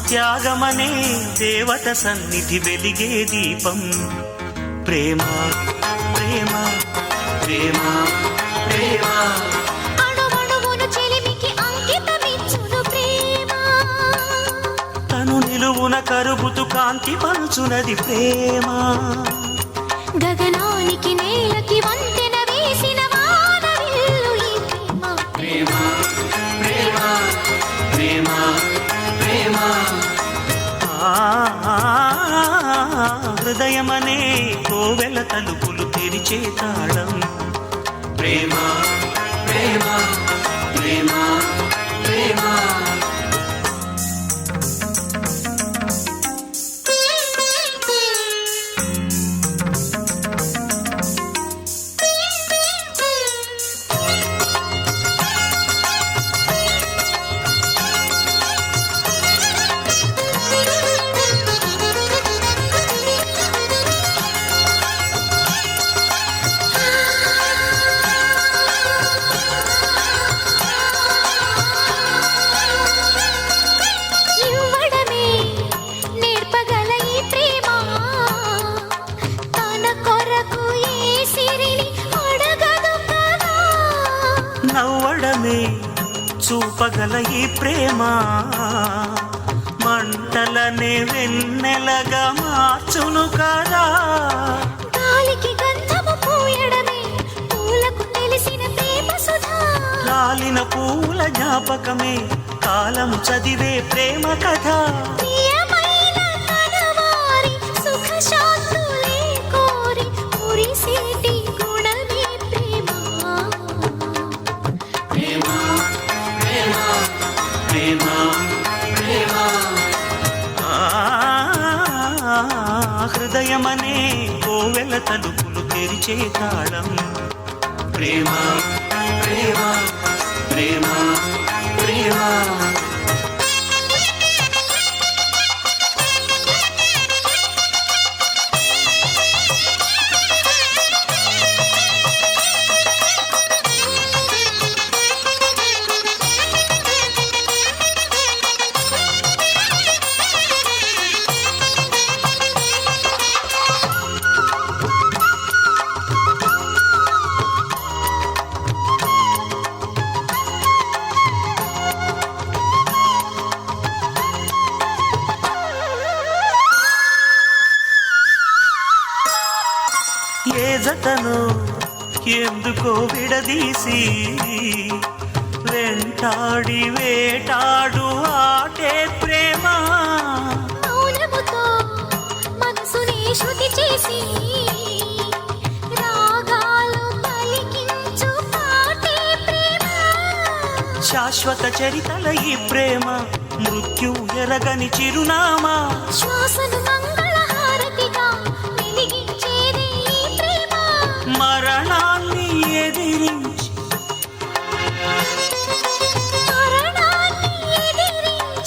త్యాగమనే దేవత సన్నిధి వెలిగే దీపం ప్రేమ ప్రేమ ప్రేమ ప్రేమ అణువణువును చెలిమికి అంకితమిచ్చును ప్రేమ తను నిలువున కరుగుతూ కాంతి పంచునది ప్రేమ గగనానికి నేలకి వంతెన వేసిన వానవిల్లు ఈ ప్రేమ ప్రేమ ప్రేమ ప్రేమ హృదయమనే కోవెల తలుపులు తెరిచే తాళం ప్రేమ ప్రేమ ప్రేమ ప్రేమ నవ్వడమే చూపగల ఈ ప్రేమ మంటలనే వెన్నెలగా మార్చును కదా గాలికి గంధము పూయడమే పూలకు తెలిసిన ప్రేమ సుధా రాలిన పూల జ్ఞాపకమే కాలము చదివే ప్రేమ కథ ప్రియమైన కనవారి సుఖ శాంతులే కోరి మురిసేటి గుణమే ప్రేమ ప్రేమ ప్రేమ ప్రేమ హృదయమనే కోవెల తలుపులు తెరిచే తాళం ప్రేమ ప్రేమ ప్రేమ ప్రేమ ఏ జతను ఎందుకో విడదీసి వెంటాడి వేటాడు ఆటే ప్రేమ మౌనముతో మనసుని శృతి చేసి రాగాలు పలికించు పాటే ప్రేమ శాశ్వత చరితల ఈ ప్రేమ మృత్యు ఎరగని చిరునామా శ్వాసను